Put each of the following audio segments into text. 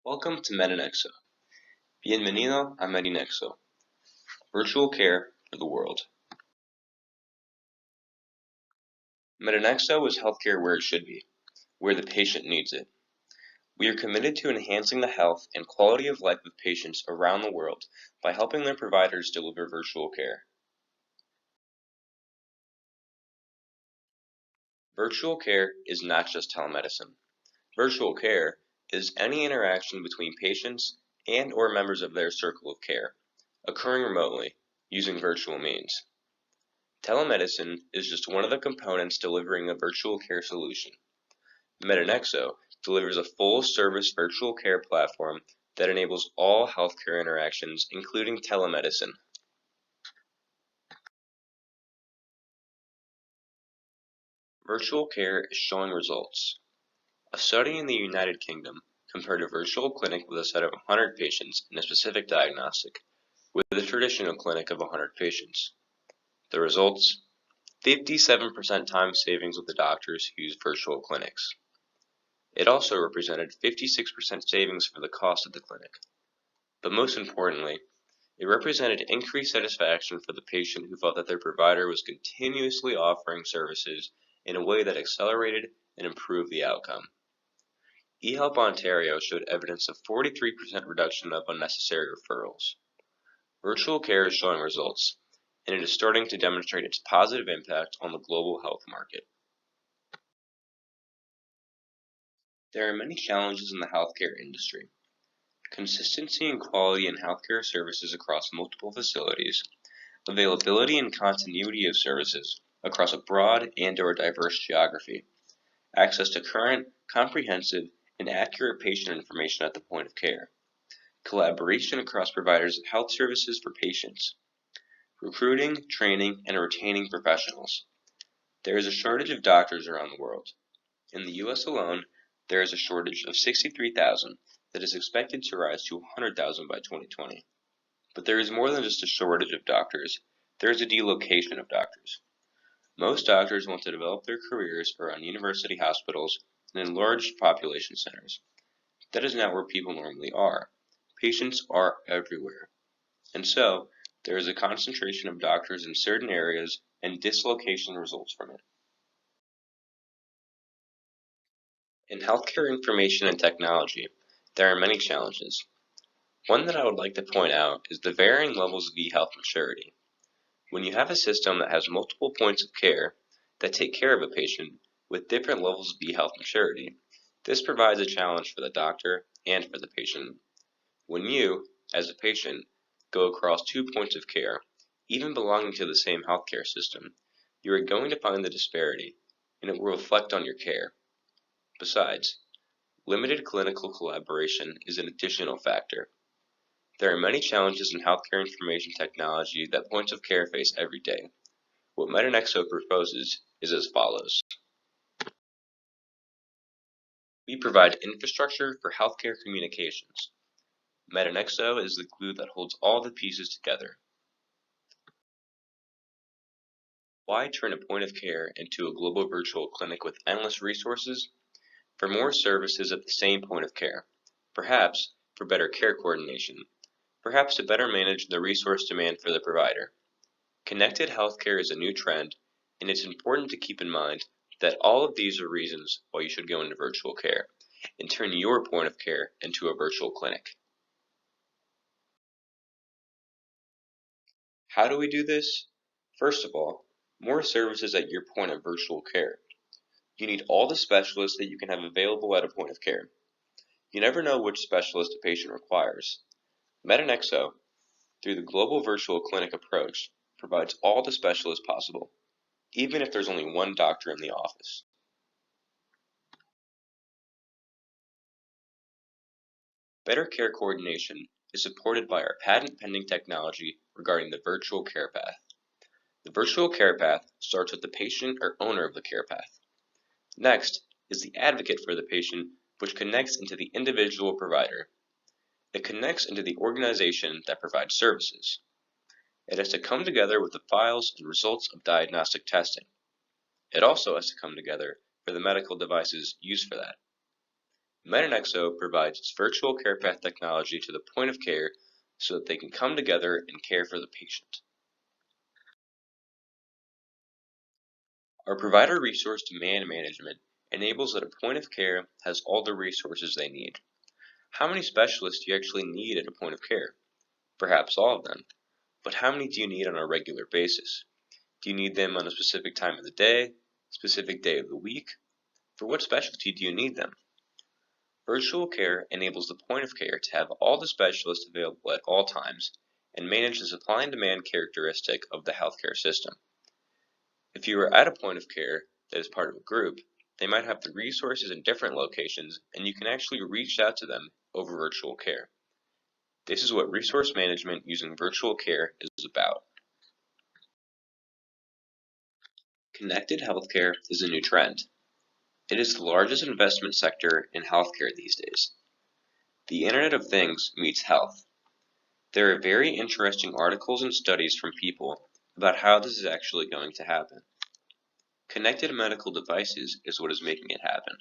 Welcome to Medinexo. Bienvenido a Medinexo. Virtual care for the world. Medinexo is healthcare where it should be, where the patient needs it. We are committed to enhancing the health and quality of life of patients around the world by helping their providers deliver virtual care. Virtual care is not just telemedicine. Virtual care is any interaction between patients and or members of their circle of care, occurring remotely, using virtual means. Telemedicine is just one of the components delivering a virtual care solution. Medinexo delivers a full-service virtual care platform that enables all healthcare interactions, including telemedicine. Virtual care is showing results. A study in the United Kingdom compared a virtual clinic with a set of 100 patients in a specific diagnostic with a traditional clinic of 100 patients. The results: 57% time savings with the doctors who use virtual clinics. It also represented 56% savings for the cost of the clinic. But most importantly, it represented increased satisfaction for the patient who felt that their provider was continuously offering services in a way that accelerated and improved the outcome. eHelp Ontario showed evidence of 43% reduction of unnecessary referrals. Virtual care is showing results, and it is starting to demonstrate its positive impact on the global health market. There are many challenges in the healthcare industry. Consistency and quality in healthcare services across multiple facilities, availability and continuity of services across a broad and/or diverse geography, access to current, comprehensive, and accurate patient information at the point of care, collaboration across providers of health services for patients, recruiting, training, and retaining professionals. There is a shortage of doctors around the world. In the U.S. alone, there is a shortage of 63,000 that is expected to rise to 100,000 by 2020. But there is more than just a shortage of doctors, there is a delocation of doctors. Most doctors want to develop their careers around university hospitals and in large population centers. That is not where people normally are. Patients are everywhere. And so, there is a concentration of doctors in certain areas and dislocation results from it. In healthcare information and technology, there are many challenges. One that I would like to point out is the varying levels of e-health maturity. When you have a system that has multiple points of care that take care of a patient with different levels of e-health maturity, this provides a challenge for the doctor and for the patient. When you, as a patient, go across 2 points of care, even belonging to the same healthcare system, you are going to find the disparity, and it will reflect on your care. Besides, limited clinical collaboration is an additional factor. There are many challenges in healthcare information technology that points of care face every day. What Medinexo proposes is as follows. We provide infrastructure for healthcare communications. Medinexo is the glue that holds all the pieces together. Why turn a point of care into a global virtual clinic with endless resources? For more services at the same point of care. Perhaps for better care coordination. Perhaps to better manage the resource demand for the provider. Connected healthcare is a new trend, and it's important to keep in mind that all of these are reasons why you should go into virtual care and turn your point of care into a virtual clinic. How do we do this? First of all, more services at your point of virtual care. You need all the specialists that you can have available at a point of care. You never know which specialist a patient requires. Medinexo, through the global virtual clinic approach, provides all the specialists possible, even if there's only one doctor in the office. Better care coordination is supported by our patent-pending technology regarding the virtual care path. The virtual care path starts with the patient or owner of the care path. Next is the advocate for the patient, which connects into the individual provider. It connects into the organization that provides services. It has to come together with the files and results of diagnostic testing. It also has to come together for the medical devices used for that. Medinexo provides its virtual care path technology to the point of care so that they can come together and care for the patient. Our provider resource demand management enables that a point of care has all the resources they need. How many specialists do you actually need at a point of care? Perhaps all of them. But how many do you need on a regular basis? Do you need them on a specific time of the day, specific day of the week? For what specialty do you need them? Virtual care enables the point of care to have all the specialists available at all times and manage the supply and demand characteristic of the healthcare system. If you are at a point of care that is part of a group, they might have the resources in different locations and you can actually reach out to them over virtual care. This is what resource management using virtual care is about. Connected healthcare is a new trend. It is the largest investment sector in healthcare these days. The Internet of Things meets health. There are very interesting articles and studies from people about how this is actually going to happen. Connected medical devices is what is making it happen.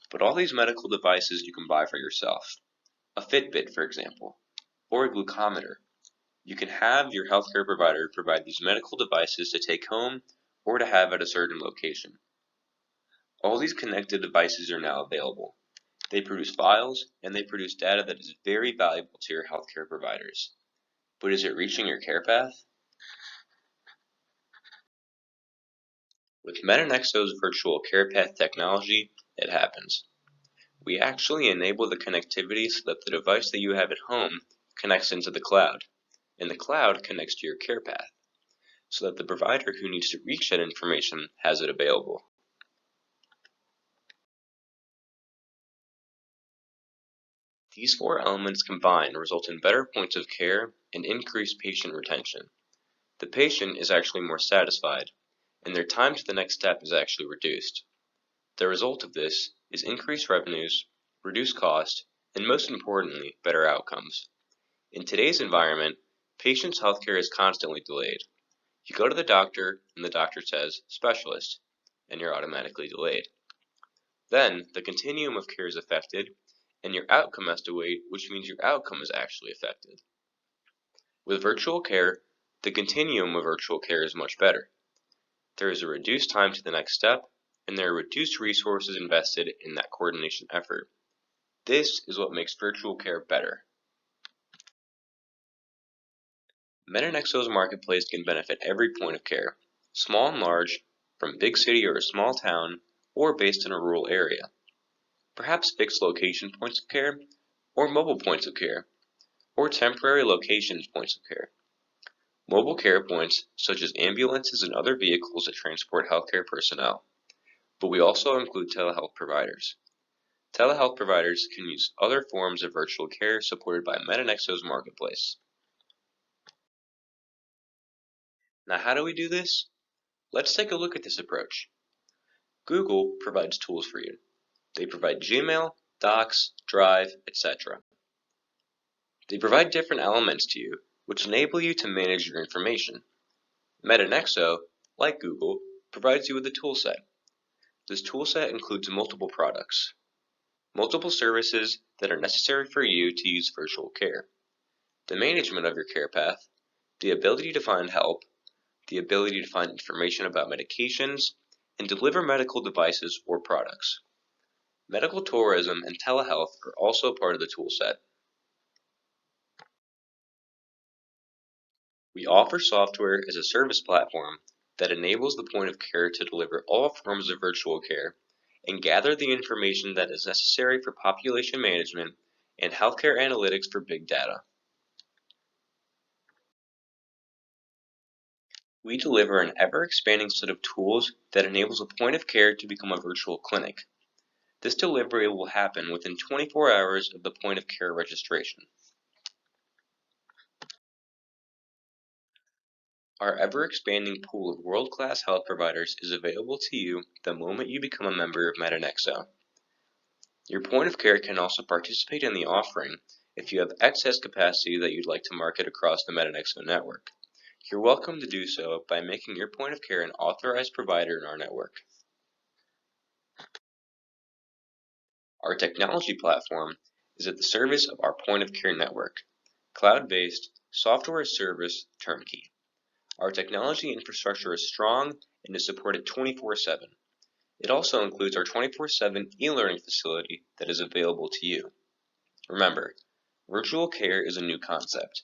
But all these medical devices you can buy for yourself. A Fitbit, for example, or a glucometer. You can have your healthcare provider provide these medical devices to take home or to have at a certain location. All these connected devices are now available. They produce files and they produce data that is very valuable to your healthcare providers. But is it reaching your care path? With Medinexo's virtual care path technology, it happens. We actually enable the connectivity so that the device that you have at home connects into the cloud, and the cloud connects to your care path, so that the provider who needs to reach that information has it available. These four elements combined result in better points of care and increased patient retention. The patient is actually more satisfied, and their time to the next step is actually reduced. The result of this is increased revenues, reduced cost, and most importantly, better outcomes. In today's environment, patients' healthcare is constantly delayed. You go to the doctor, and the doctor says, specialist, and you're automatically delayed. Then, the continuum of care is affected, and your outcome has to wait, which means your outcome is actually affected. With virtual care, the continuum of virtual care is much better. There is a reduced time to the next step, and there are reduced resources invested in that coordination effort. This is what makes virtual care better. Medinexo's marketplace can benefit every point of care, small and large, from big city or a small town, or based in a rural area. Perhaps fixed location points of care, or mobile points of care, or temporary locations points of care. Mobile care points, such as ambulances and other vehicles that transport healthcare personnel. But we also include telehealth providers. Telehealth providers can use other forms of virtual care supported by Medinexo's marketplace. Now, how do we do this? Let's take a look at this approach. Google provides tools for you. They provide Gmail, Docs, Drive, etc. They provide different elements to you, which enable you to manage your information. Medinexo, like Google, provides you with a toolset. This toolset includes multiple products, multiple services that are necessary for you to use virtual care, the management of your care path, the ability to find help, the ability to find information about medications, and deliver medical devices or products. Medical tourism and telehealth are also part of the toolset. We offer software as a service platform that enables the point of care to deliver all forms of virtual care and gather the information that is necessary for population management and healthcare analytics for big data. We deliver an ever-expanding set of tools that enables a point of care to become a virtual clinic. This delivery will happen within 24 hours of the point of care registration. Our ever-expanding pool of world-class health providers is available to you the moment you become a member of Medinexo. Your point of care can also participate in the offering if you have excess capacity that you'd like to market across the Medinexo network. You're welcome to do so by making your point of care an authorized provider in our network. Our technology platform is at the service of our point-of-care network, cloud-based, software-as-service Turnkey. Our technology infrastructure is strong and is supported 24/7. It also includes our 24/7 e-learning facility that is available to you. Remember, virtual care is a new concept.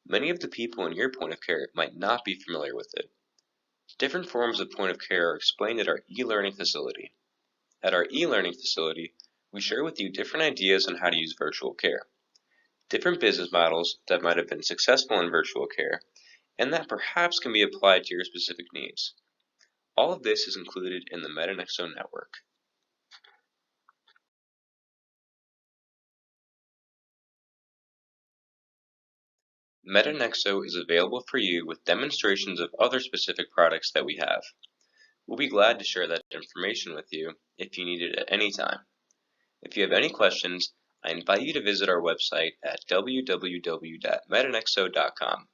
Many of the people in your point of care might not be familiar with it. Different forms of point of care are explained at our e-learning facility. At our e-learning facility, we share with you different ideas on how to use virtual care, different business models that might have been successful in virtual care, and that perhaps can be applied to your specific needs. All of this is included in the Medinexo network. Medinexo is available for you with demonstrations of other specific products that we have. We'll be glad to share that information with you if you need it at any time. If you have any questions, I invite you to visit our website at www.medinexo.com.